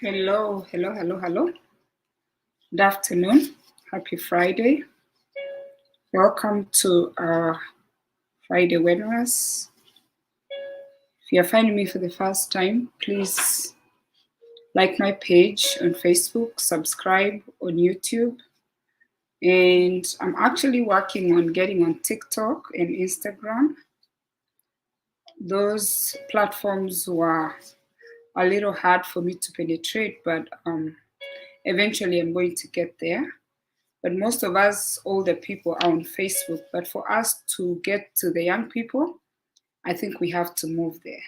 Hello, hello, hello, hello. Good afternoon. Happy Friday. Welcome to our Friday webinars. If you're finding me for the first time, please like my page on Facebook, subscribe on YouTube. And I'm actually working on getting on TikTok and Instagram. Those platforms were a little hard for me to penetrate, but eventually I'm going to get there. But most of us older people are on Facebook. But for us to get to the young people, I think we have to move there.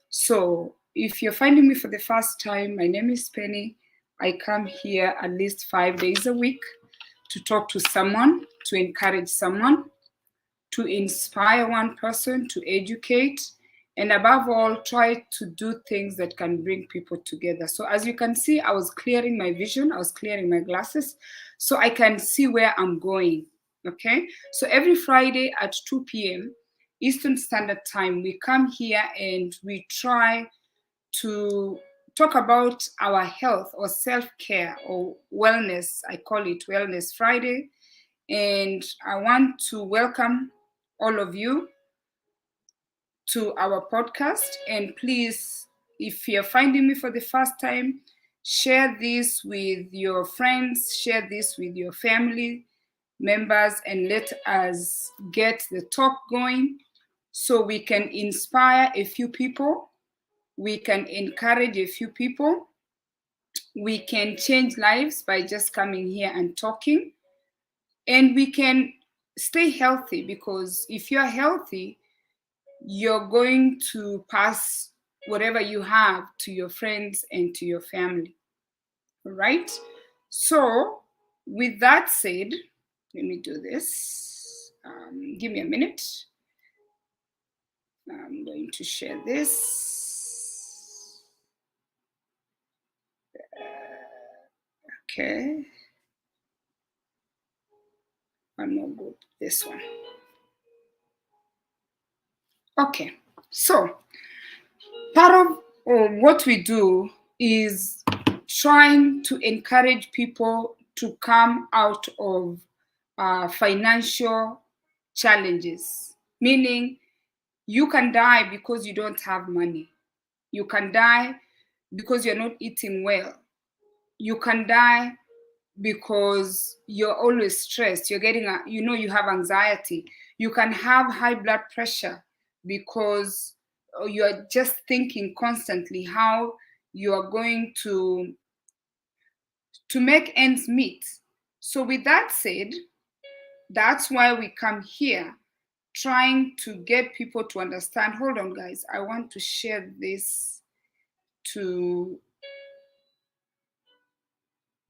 So if you're finding me for the first time, my name is Penny. I come here at least 5 days a week to talk to someone, to encourage someone, to inspire one person, to educate, and above all, try to do things that can bring people together. So as you can see, I was clearing my vision, I was clearing my glasses, so I can see where I'm going, okay? So every Friday at 2 p.m. Eastern Standard Time, we come here and we try to talk about our health or self-care or wellness. I call it Wellness Friday. And I want to welcome all of you to our podcast. And please, if you're finding me for the first time, share this with your friends, share this with your family members, and let us get the talk going so we can inspire a few people, we can encourage a few people, we can change lives by just coming here and talking, and we can stay healthy, because if you're healthy, you're going to pass whatever you have to your friends and to your family. All right? So with that said, let me do this. Give me a minute. I'm going to share this. Okay. One more group, this one. Okay, so part of what we do is trying to encourage people to come out of financial challenges, meaning you can die because you don't have money. You can die because you're not eating well. You can die because you're always stressed. You're getting, you have anxiety. You can have high blood pressure because you're just thinking constantly how you are going to make ends meet. So with that said, that's why we come here, trying to get people to understand. Hold on, guys. I want to share this to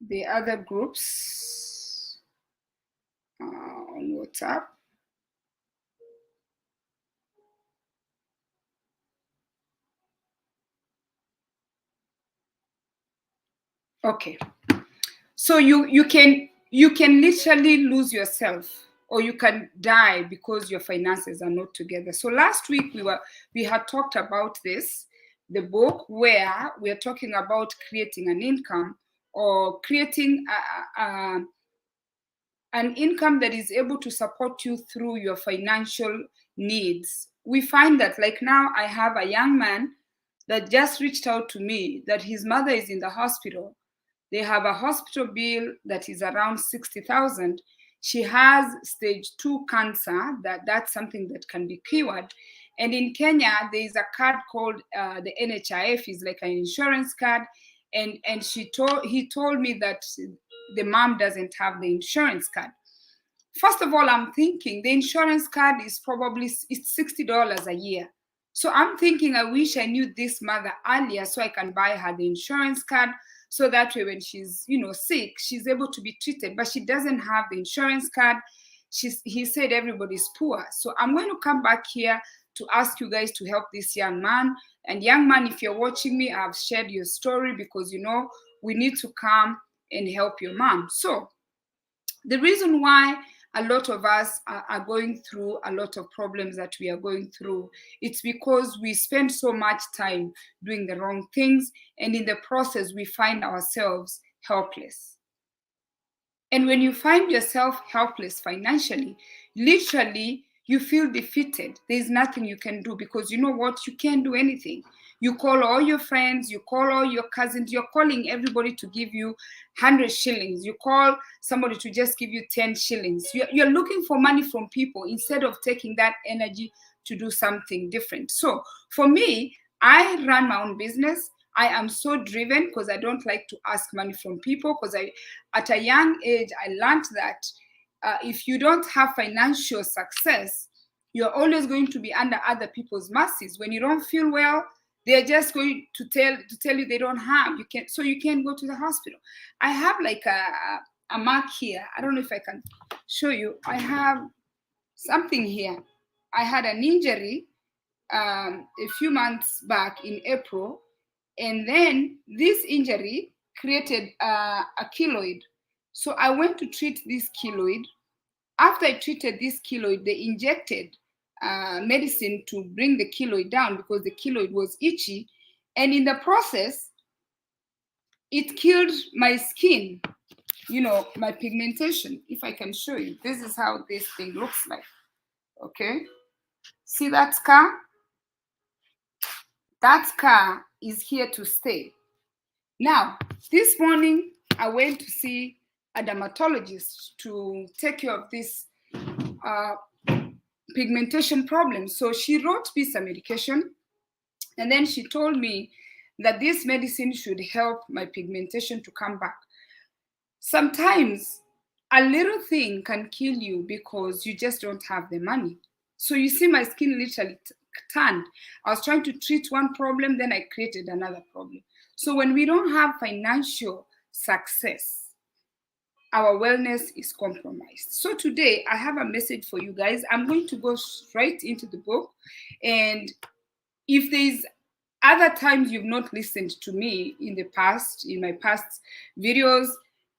the other groups on WhatsApp. Okay. So you can literally lose yourself, or you can die because your finances are not together. So last week we had talked about this, the book, where we are talking about creating an income, or creating an income that is able to support you through your financial needs. We find that, like, now I have a young man that just reached out to me that his mother is in the hospital. They have a hospital bill that is around 60,000. She has stage 2 cancer. That's something that can be cured. And in Kenya, there is a card called the NHIF, is like an insurance card. And he told me that the mom doesn't have the insurance card. First of all, I'm thinking the insurance card is probably it's $60 a year. So I'm thinking, I wish I knew this mother earlier so I can buy her the insurance card, so that way when she's sick, she's able to be treated. But she doesn't have the insurance card. He said everybody's poor. So I'm going to come back here to ask you guys to help this young man. And young man, if you're watching me, I've shared your story, because we need to come and help your mom. So the reason why a lot of us are going through a lot of problems that we are going through. It's because we spend so much time doing the wrong things, and in the process, we find ourselves helpless. And when you find yourself helpless financially, literally, you feel defeated. There's nothing you can do because you know what? You can't do anything. You call all your friends, you call all your cousins, you're calling everybody to give you 100 shillings. You call somebody to just give you 10 shillings. You're looking for money from people instead of taking that energy to do something different. So for me, I run my own business. I am so driven because I don't like to ask money from people because at a young age, I learned that if you don't have financial success, you're always going to be under other people's mercies. When you don't feel well, they're just going to tell you they don't have. You can't go to the hospital. I have like a mark here. I don't know if I can show you. I have something here. I had an injury a few months back in April, and then this injury created a keloid. So I went to treat this keloid. After I treated this keloid, they injected medicine to bring the keloid down because the keloid was itchy. And in the process, it killed my skin, my pigmentation. If I can show you, this is how this thing looks like. Okay. See that scar? That scar is here to stay. Now, this morning, I went to see a dermatologist to take care of this pigmentation problem. So she wrote me some medication, and then she told me that this medicine should help my pigmentation to come back. Sometimes a little thing can kill you because you just don't have the money. So you see my skin literally turned. I was trying to treat one problem, then I created another problem. So when we don't have financial success, our wellness is compromised. So today I have a message for you guys. I'm going to go right into the book. And if there's other times you've not listened to me in my past videos,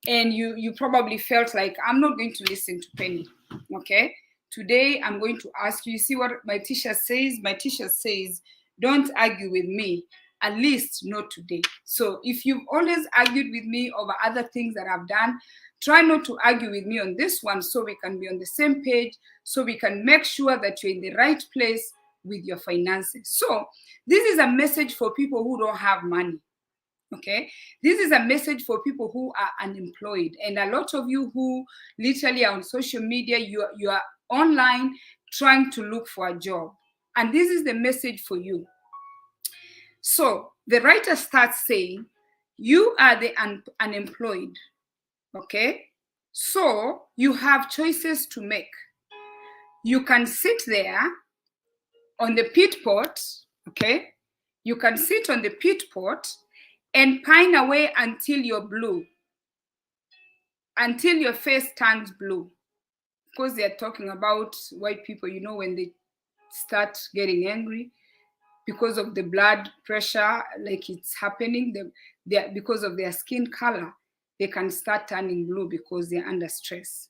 and you probably felt like I'm not going to listen to Penny, okay? Today I'm going to ask you, see what my teacher says? My teacher says, don't argue with me, at least not today. So if you've always argued with me over other things that I've done, try not to argue with me on this one so we can be on the same page, so we can make sure that you're in the right place with your finances. So this is a message for people who don't have money. Okay, this is a message for people who are unemployed, and a lot of you who literally are on social media, you are online trying to look for a job, and this is the message for you. So the writer starts saying, you are the unemployed. Okay, so you have choices to make. You can sit there on the pit pot. Okay, you can sit on the pit pot and pine away until you're blue, until your face turns blue. Because they're talking about white people, when they start getting angry because of the blood pressure, like it's happening, because of their skin color, they can start turning blue because they're under stress.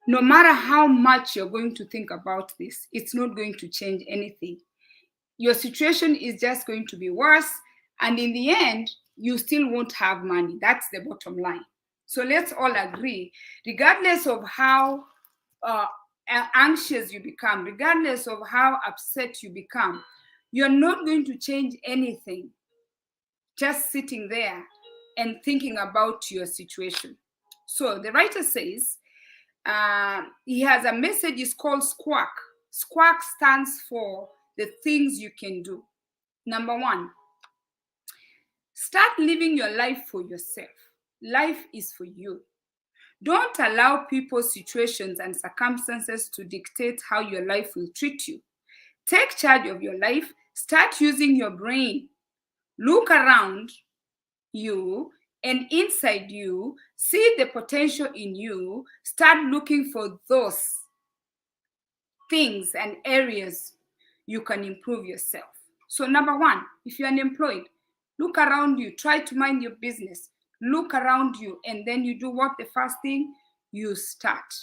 No matter how much you're going to think about this, it's not going to change anything. Your situation is just going to be worse. And in the end, you still won't have money. That's the bottom line. So let's all agree, regardless of how anxious you become, regardless of how upset you become, you're not going to change anything just sitting there and thinking about your situation. So the writer says, he has a message, it's called SQUARK. SQUARK stands for the things you can do. Number one, start living your life for yourself. Life is for you. Don't allow people's situations and circumstances to dictate how your life will treat you. Take charge of your life. Start using your brain. Look around you and inside you. See the potential in you. Start looking for those things and areas you can improve yourself. So number one, if you're unemployed, look around you. Try to mind your business. Look around you, and then you do what? The first thing, you start.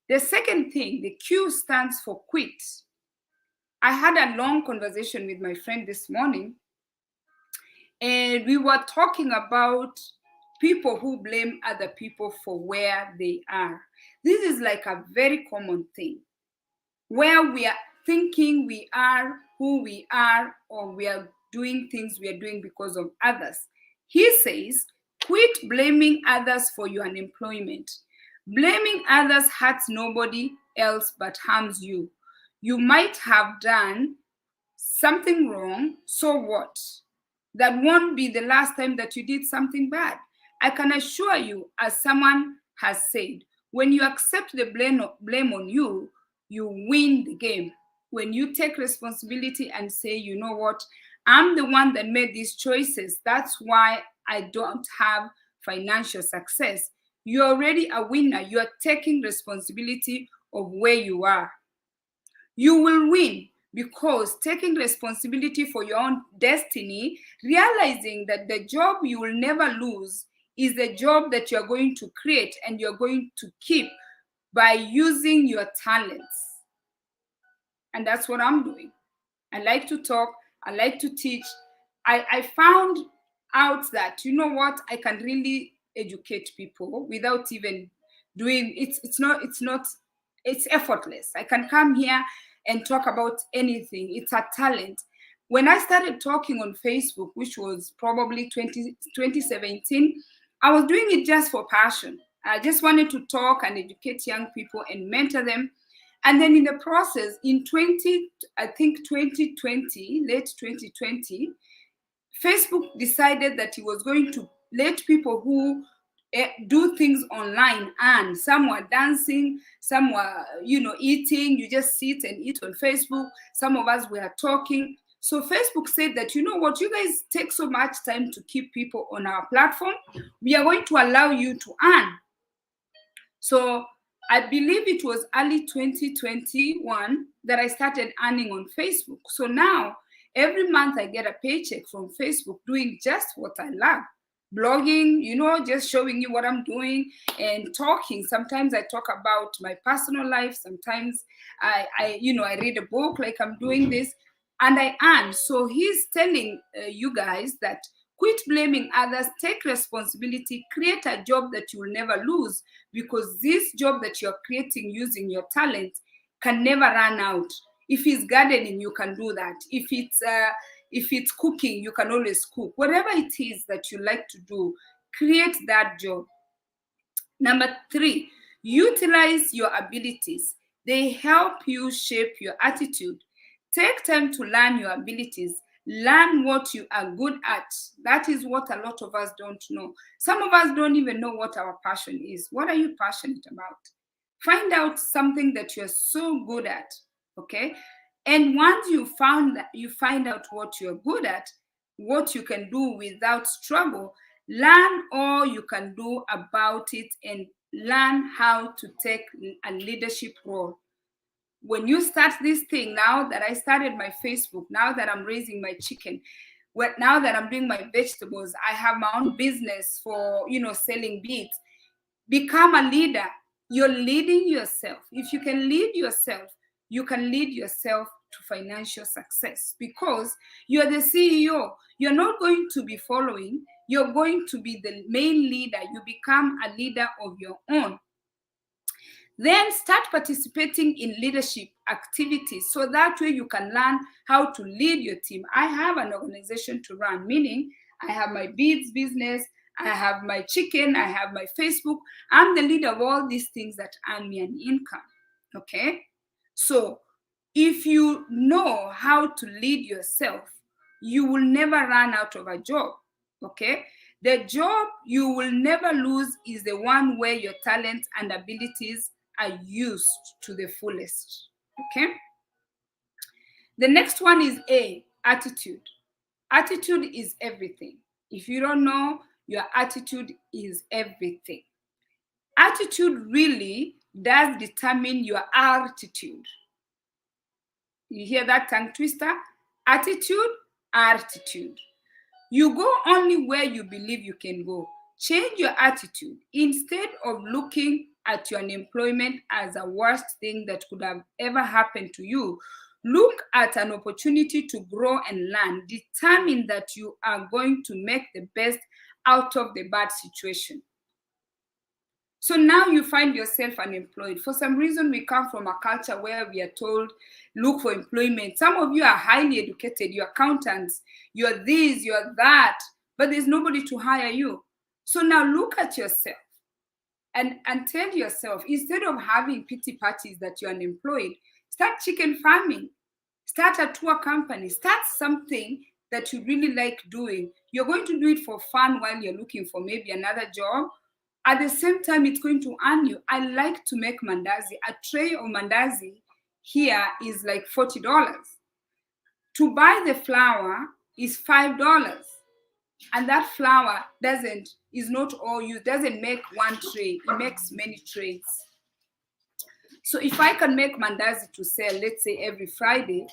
The second thing, the Q stands for quit. I had a long conversation with my friend this morning, and we were talking about people who blame other people for where they are. This is like a very common thing, where we are thinking we are who we are, or we are doing things we are doing because of others. He says, quit blaming others for your unemployment. Blaming others hurts nobody else but harms you. You might have done something wrong, so what? That won't be the last time that you did something bad. I can assure you, as someone has said, when you accept the blame on you, you win the game. When you take responsibility and say, you know what, I'm the one that made these choices. That's why I don't have financial success. You're already a winner. You're taking responsibility of where you are. You will win because taking responsibility for your own destiny, realizing that the job you will never lose is the job that you're going to create and you're going to keep by using your talents. And that's what I'm doing. I like to talk, I like to teach. I found out that, you know what, I can really educate people without even doing it's effortless. I can come here and talk about anything. It's a talent. When I started talking on Facebook, which was probably 2017, I was doing it just for passion. I just wanted to talk and educate young people and mentor them. And then in the process, in 2020, late 2020, Facebook decided that it was going to let people who do things online, and some were dancing, some were, eating. You just sit and eat on Facebook. Some of us were talking. So Facebook said that, you know what, you guys take so much time to keep people on our platform. We are going to allow you to earn. So I believe it was early 2021 that I started earning on Facebook. So now every month I get a paycheck from Facebook doing just what I love. Blogging, just showing you what I'm doing and talking. Sometimes I talk about my personal life. Sometimes I read a book like I'm doing this, and I earn. So he's telling you guys that quit blaming others, take responsibility, create a job that you will never lose, because this job that you're creating using your talent can never run out. If it's gardening, you can do that. If it's cooking, you can always cook. Whatever it is that you like to do, create that job. Number 3, utilize your abilities. They help you shape your attitude. Take time to learn your abilities. Learn what you are good at. That is what a lot of us don't know. Some of us don't even know what our passion is. What are you passionate about? Find out something that you're so good at, okay? And once you find out what you're good at, what you can do without struggle, learn all you can do about it and learn how to take a leadership role. When you start this thing, now that I started my Facebook, now that I'm raising my chicken, now that I'm doing my vegetables, I have my own business for, selling beets. Become a leader. You're leading yourself. If you can lead yourself, you can lead yourself to financial success, because you're the CEO. You're not going to be following. You're going to be the main leader. You become a leader of your own. Then start participating in leadership activities, so that way you can learn how to lead your team. I have an organization to run, meaning I have my beads business, I have my chicken, I have my Facebook. I'm the leader of all these things that earn me an income, okay? So if you know how to lead yourself, you will never run out of a job, okay? The job you will never lose is the one where your talents and abilities are used to the fullest, okay? The next one is A, attitude. Attitude is everything. If you don't know, your attitude is everything. Attitude really does determine your altitude. You hear that tongue twister? Attitude, altitude. You go only where you believe you can go. Change your attitude. Instead of looking at your unemployment as a worst thing that could have ever happened to you. Look at an opportunity to grow and learn. Determine that you are going to make the best out of the bad situation. So now you find yourself unemployed. For some reason, we come from a culture where we are told, look for employment. Some of you are highly educated, you're accountants, you're this, you're that, but there's nobody to hire you. So now look at yourself and tell yourself, instead of having pity parties that you're unemployed, start chicken farming, start a tour company, start something that you really like doing. You're going to do it for fun while you're looking for maybe another job. At the same time, it's going to earn you. I like to make mandazi. A tray of mandazi here is like $40. To buy the flour is $5. And that flour is not all used, doesn't make one tray, it makes many trays. So if I can make mandazi to sell, let's say every Friday,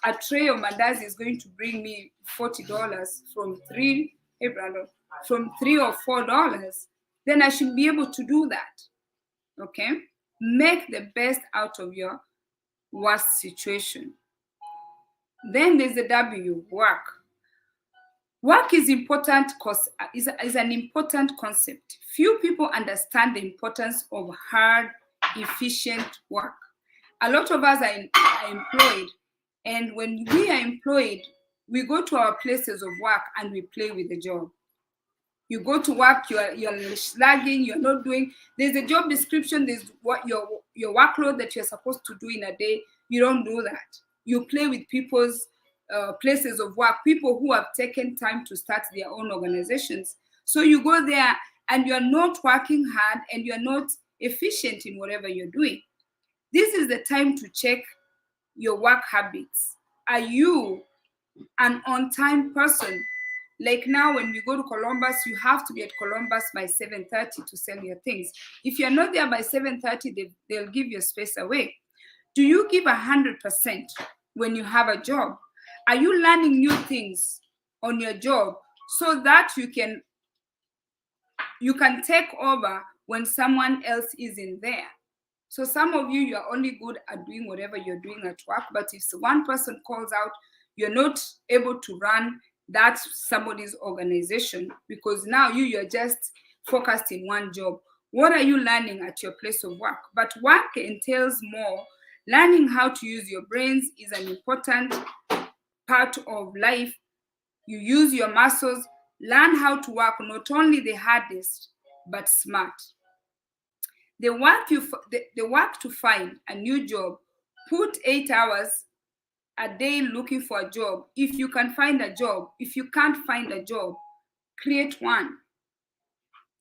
a tray of mandazi is going to bring me $40 from $3 or $4. Then I should be able to do that. Okay? Make the best out of your worst situation. Then there's the W, work. Work is important because is an important concept. Few people understand the importance of hard, efficient work. A lot of us are employed, and when we are employed, we go to our places of work and we play with the job. You go to work, you're slagging, you're not doing. There's a job description, there's what your workload that you're supposed to do in a day. You don't do that. You play with people's places of work, people who have taken time to start their own organizations. So you go there and you're not working hard and you're not efficient in whatever you're doing. This is the time to check your work habits. Are you an on-time person? Like now, when we go to Columbus, you have to be at Columbus by 7:30 to sell your things. If you're not there by 7:30, they'll give your space away. Do you give 100% when you have a job? Are you learning new things on your job so that you can take over when someone else isn't there? So some of you are only good at doing whatever you're doing at work, but if one person calls out, you're not able to run that's somebody's organization because now you're just focused in one job. What are you learning at your place of work? But work entails more. Learning how to use your brains is an important part of life. You use your muscles, learn how to work not only the hardest, but smart. The work to find a new job, put 8 hours a day looking for a job. If you can find a job, if you can't find a job, create one.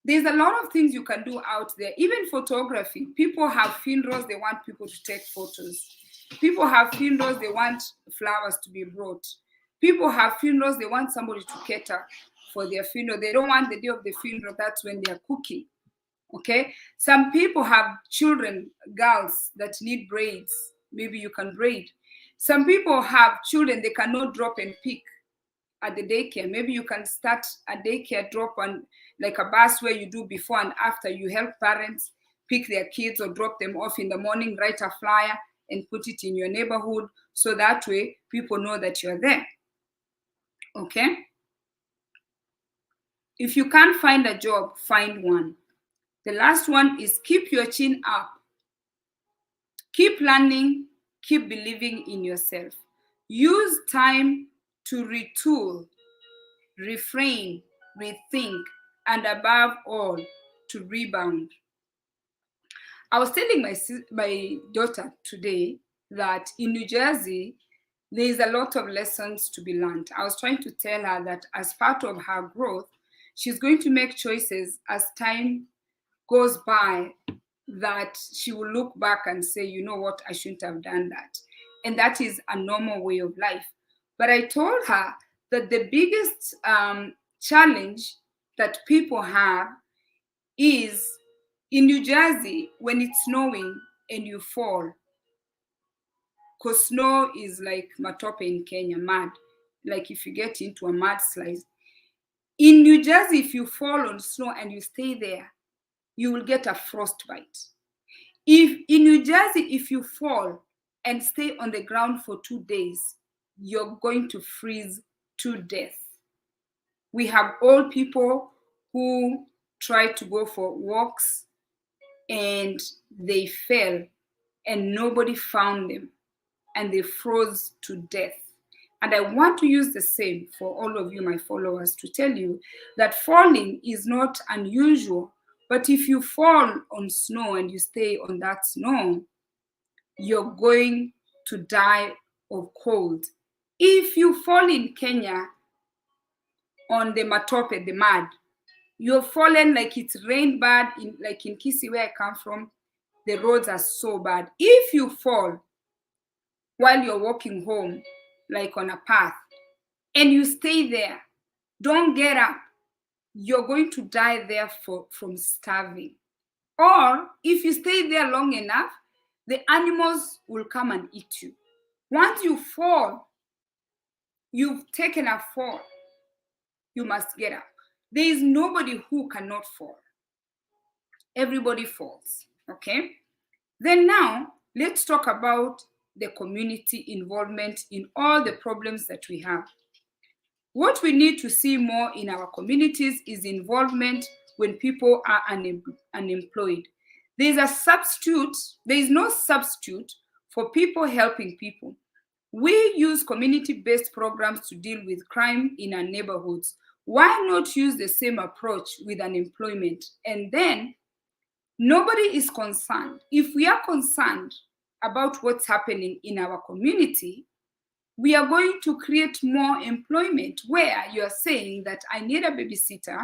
There's a lot of things you can do out there. Even photography. People have funerals, they want people to take photos. People have funerals, they want flowers to be brought. People have funerals, they want somebody to cater for their funeral. They don't want the day of the funeral, that's when they're cooking. Okay? Some people have children, girls that need braids. Maybe you can braid. Some people have children they cannot drop and pick at the daycare. Maybe you can start a daycare drop on like a bus where you do before and after. You help parents pick their kids or drop them off in the morning, write a flyer and put it in your neighborhood. So that way people know that you're there. Okay? If you can't find a job, find one. The last one is keep your chin up. Keep learning. Keep believing in yourself. Use time to retool, refrain, rethink, and above all, to rebound. I was telling my daughter today that in New Jersey, there is a lot of lessons to be learned. I was trying to tell her that as part of her growth, she's going to make choices as time goes by that she will look back and say, you know what, I shouldn't have done that. And that is a normal way of life. But I told her that the biggest challenge that people have is in New Jersey, when it's snowing and you fall, because snow is like matope in Kenya, mud, like if you get into a mudslide. In New Jersey, if you fall on snow and you stay there, you will get a frostbite. If in New Jersey, if you fall and stay on the ground for 2 days, you're going to freeze to death. We have old people who try to go for walks and they fell and nobody found them and they froze to death. And I want to use the same for all of you, my followers, to tell you that falling is not unusual. But if you fall on snow and you stay on that snow, you're going to die of cold. If you fall in Kenya on the matope, the mud, you're fallen like it's rain bad, like in Kisii where I come from, the roads are so bad. If you fall while you're walking home, like on a path, and you stay there, don't get up, you're going to die there from starving. Or if you stay there long enough, the animals will come and eat you. Once you fall, you've taken a fall, you must get up. There is nobody who cannot fall. Everybody falls, okay? Then now, let's talk about the community involvement in all the problems that we have. What we need to see more in our communities is involvement when people are unemployed. There is no substitute for people helping people. We use community-based programs to deal with crime in our neighborhoods. Why not use the same approach with unemployment? And then nobody is concerned. If we are concerned about what's happening in our community, we are going to create more employment where you're saying that I need a babysitter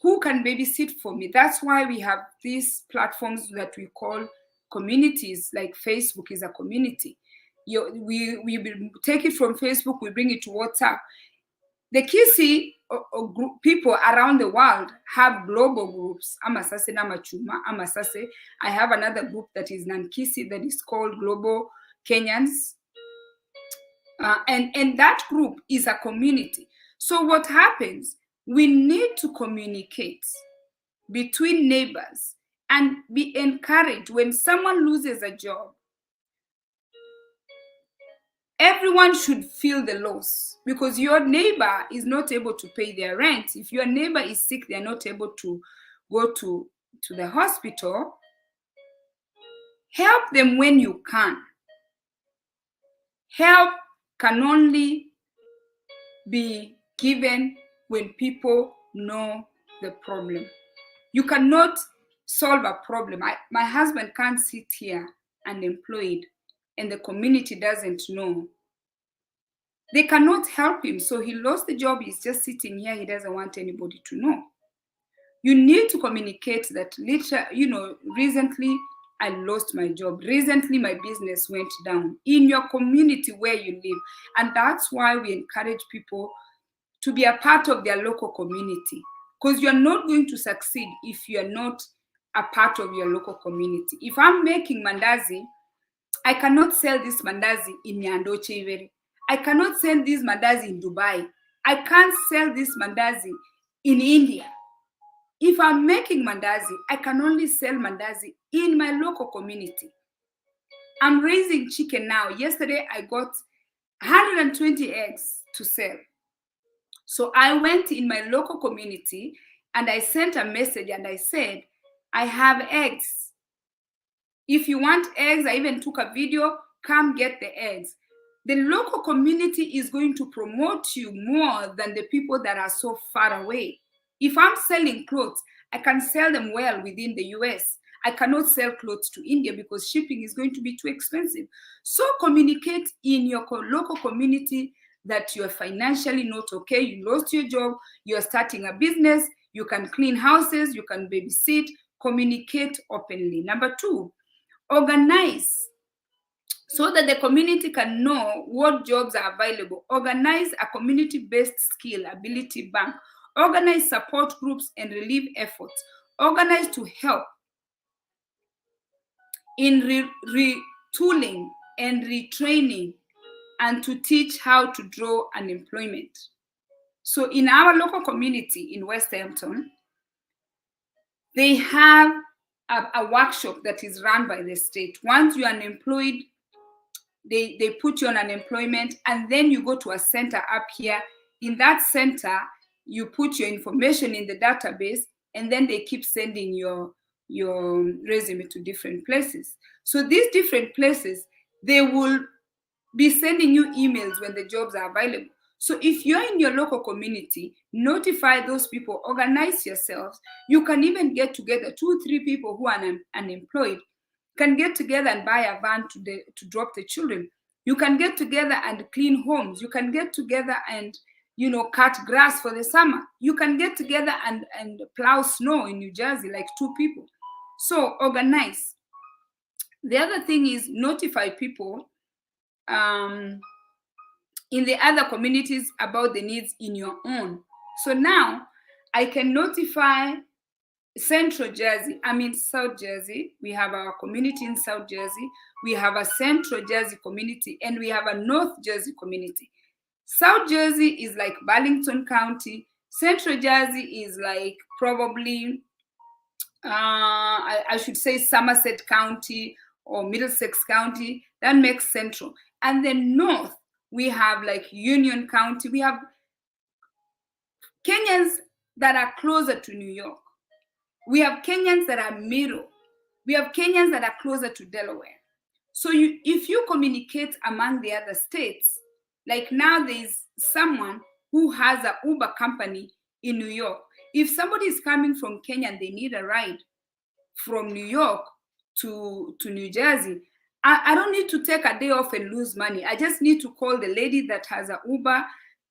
who can babysit for me. That's why we have these platforms that we call communities, like Facebook is a community. We take it from Facebook, we bring it to WhatsApp. The Kisii people around the world have global groups. Amasase Namachuma, Amasase. I have another group that is non-Kisii that is called Global Kenyans. And that group is a community. So what happens? We need to communicate between neighbors and be encouraged when someone loses a job. Everyone should feel the loss because your neighbor is not able to pay their rent. If your neighbor is sick, they're not able to go to the hospital. Help them when you can. Help can only be given when people know the problem. You cannot solve a problem. My husband can't sit here unemployed and the community doesn't know. They cannot help him. So he lost the job. He's just sitting here. He doesn't want anybody to know. You need to communicate that recently I lost my job. Recently my business went down in your community where you live. And that's why we encourage people to be a part of their local community, because you're not going to succeed if you're not a part of your local community. If I'm making mandazi, I cannot sell this mandazi in Nyandoche Iveri. I cannot sell this mandazi in Dubai. I can't sell this mandazi in India. If I'm making mandazi, I can only sell mandazi in my local community. I'm raising chicken now. Yesterday, I got 120 eggs to sell. So I went in my local community and I sent a message and I said, I have eggs. If you want eggs, I even took a video, come get the eggs. The local community is going to promote you more than the people that are so far away. If I'm selling clothes, I can sell them well within the US. I cannot sell clothes to India because shipping is going to be too expensive. So communicate in your local community that you're financially not okay. You lost your job, you're starting a business, you can clean houses, you can babysit, communicate openly. Number 2, organize so that the community can know what jobs are available. Organize a community-based skill ability bank. Organize support groups and relief efforts. Organize to help in retooling and retraining and to teach how to draw unemployment. So in our local community in West Hampton, they have a workshop that is run by the state. Once you're unemployed, they put you on unemployment, and then you go to a center up here. In that center, you put your information in the database, and then they keep sending your resume to different places. So these different places, they will be sending you emails when the jobs are available. So if you're in your local community, notify those people, organize yourselves. You can even get together, 2-3 people who are unemployed can get together and buy a van to drop the children. You can get together and clean homes. You can get together and, you know, cut grass for the summer. You can get together and plow snow in New Jersey, like 2 people. So organize. The other thing is notify people in the other communities about the needs in your own. So now I can notify Central Jersey, South Jersey. We have our community in South Jersey. We have a Central Jersey community, and we have a North Jersey community. South Jersey is like Burlington County. Central Jersey is like probably, I should say Somerset County or Middlesex County. That makes Central. And then North, we have like Union County. We have Kenyans that are closer to New York. We have Kenyans that are middle. We have Kenyans that are closer to Delaware. So if you communicate among the other states, like now there's someone who has an Uber company in New York. If somebody is coming from Kenya and they need a ride from New York to New Jersey, I don't need to take a day off and lose money. I just need to call the lady that has an Uber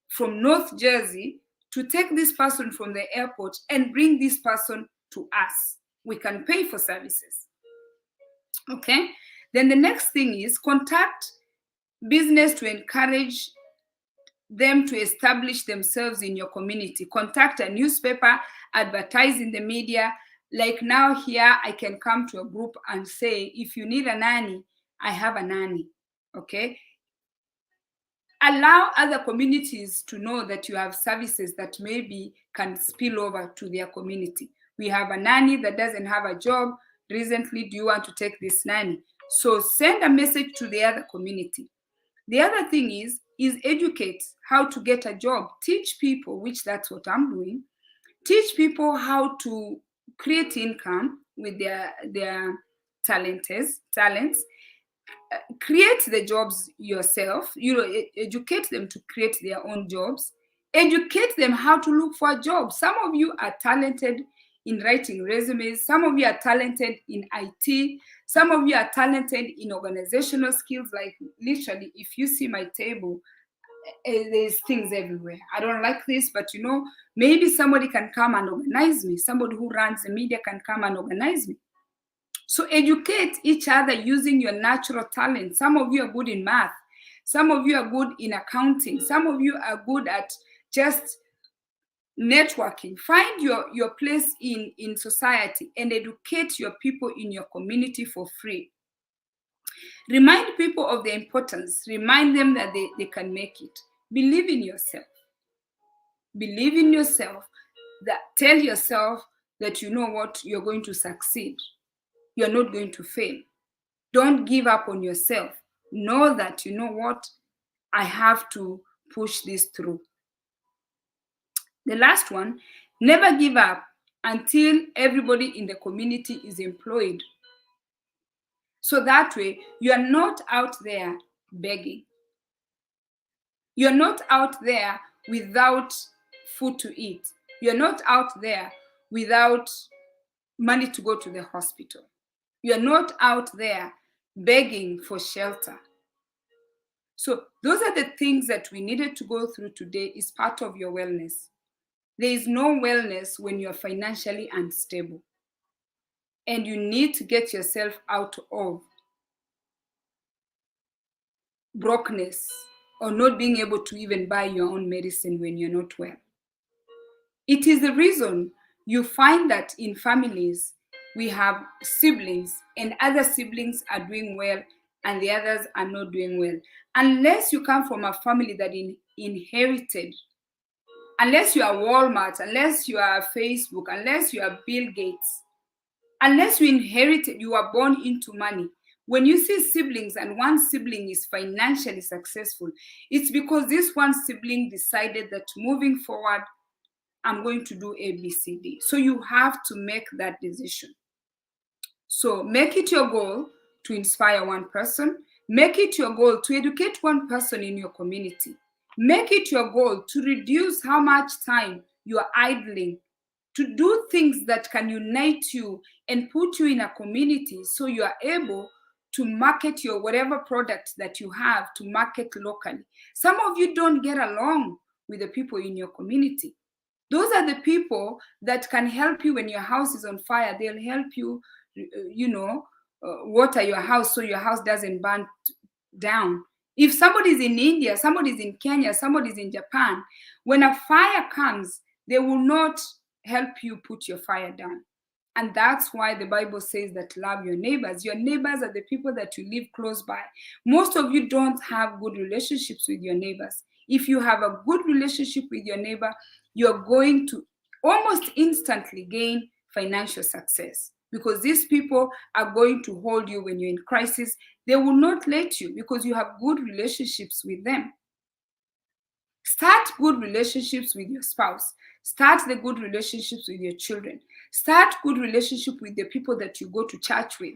from North Jersey to take this person from the airport and bring this person to us. We can pay for services. Okay? Then the next thing is contact business to encourage them to establish themselves in your community. Contact a newspaper, advertise in the media. Like now here, I can come to a group and say, if you need a nanny, I have a nanny, okay? Allow other communities to know that you have services that maybe can spill over to their community. We have a nanny that doesn't have a job. Recently, do you want to take this nanny? So send a message to the other community. The other thing is educate how to get a job. Teach people, which that's what I'm doing. Teach people how to create income with their talents. Create the jobs yourself. Educate them to create their own jobs. Educate them how to look for a job. Some of you are talented in writing resumes. Some of you are talented in IT. Some of you are talented in organizational skills. Like literally, if you see my table, there's things everywhere. I don't like this, but maybe somebody can come and organize me. Somebody who runs the media can come and organize me. So educate each other using your natural talent. Some of you are good in math. Some of you are good in accounting. Some of you are good at just networking. Find your place in society and educate your people in your community for free. Remind people of the importance. Remind them that they can make it. Believe in yourself. Believe in yourself. Tell yourself that you know what, you're going to succeed. You're not going to fail. Don't give up on yourself. Know that, you know what, I have to push this through. The last one, never give up until everybody in the community is employed. So that way, you are not out there begging. You're not out there without food to eat. You're not out there without money to go to the hospital. You're not out there begging for shelter. So those are the things that we needed to go through today. Is part of your wellness. There is no wellness when you're financially unstable. And you need to get yourself out of brokenness or not being able to even buy your own medicine when you're not well. It is the reason you find that in families, we have siblings and other siblings are doing well and the others are not doing well. Unless you come from a family that inherited, unless you are Walmart, unless you are Facebook, unless you are Bill Gates, Unless you inherited, you are born into money. When you see siblings and one sibling is financially successful, it's because this one sibling decided that moving forward, I'm going to do A, B, C, D. So you have to make that decision. So make it your goal to inspire one person. Make it your goal to educate one person in your community. Make it your goal to reduce how much time you are idling, to do things that can unite you and put you in a community so you are able to market your whatever product that you have to market locally. Some of you don't get along with the people in your community. Those are the people that can help you when your house is on fire. They'll help you, water your house so your house doesn't burn down. If somebody's in India, somebody's in Kenya, somebody's in Japan, when a fire comes, they will not help you put your fire down. And that's why the Bible says that love your neighbors. Your neighbors are the people that you live close by. Most of you don't have good relationships with your neighbors. If you have a good relationship with your neighbor, you're going to almost instantly gain financial success, because these people are going to hold you when you're in crisis. They will not let you because you have good relationships with them. Start good relationships with your spouse. Start the good relationships with your children. Start good relationship with the people that you go to church with.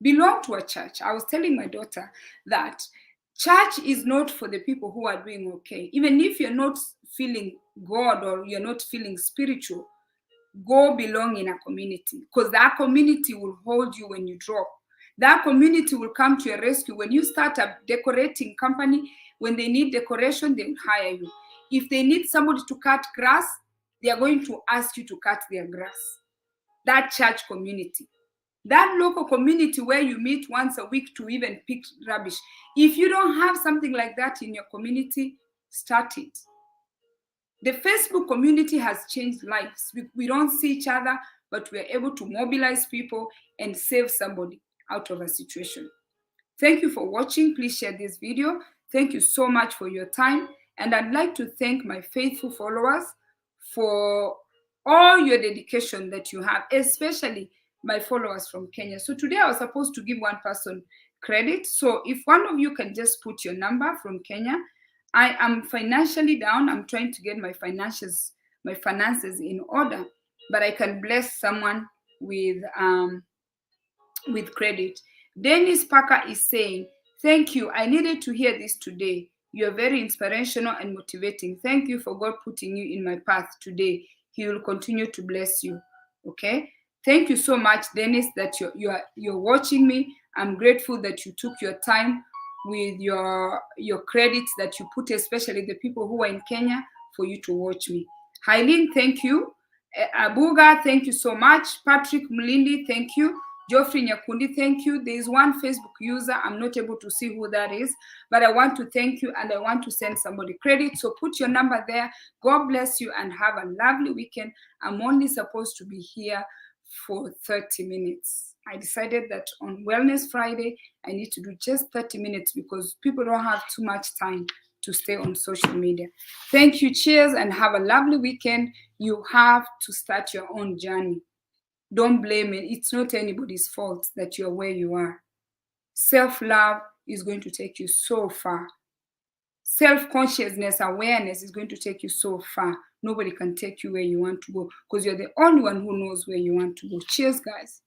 Belong to a church. I was telling my daughter that church is not for the people who are doing okay. Even if you're not feeling God or you're not feeling spiritual, go belong in a community, because that community will hold you when you drop. That community will come to your rescue. When you start a decorating company, when they need decoration, they will hire you. If they need somebody to cut grass, they are going to ask you to cut their grass. That church community. That local community where you meet once a week to even pick rubbish. If you don't have something like that in your community, start it. The Facebook community has changed lives. We don't see each other, but we're able to mobilize people and save somebody out of a situation. Thank you for watching. Please share this video. Thank you so much for your time. And I'd like to thank my faithful followers for all your dedication that you have, especially my followers from Kenya. So today I was supposed to give one person credit. So if one of you can just put your number from Kenya. I am financially down. I'm trying to get my finances in order, but I can bless someone with credit. Dennis Parker is saying, thank you. I needed to hear this today. You're very inspirational and motivating. Thank you for God putting you in my path today. He will continue to bless you. Okay. Thank you so much, Dennis, that you're watching me. I'm grateful that you took your time with your credits that you put, especially the people who are in Kenya, for you to watch me. Hailin, thank you. Abuga, thank you so much. Patrick Mulindi, thank you. Geoffrey Nyakundi, thank you. There is one Facebook user, I'm not able to see who that is, but I want to thank you and I want to send somebody credit. So put your number there. God bless you and have a lovely weekend. I'm only supposed to be here for 30 minutes. I decided that on Wellness Friday, I need to do just 30 minutes because people don't have too much time to stay on social media. Thank you. Cheers and have a lovely weekend. You have to start your own journey. Don't blame it. It's not anybody's fault that you're where you are. Self-love is going to take you so far. Self-consciousness, awareness is going to take you so far. Nobody can take you where you want to go because you're the only one who knows where you want to go. Cheers, guys.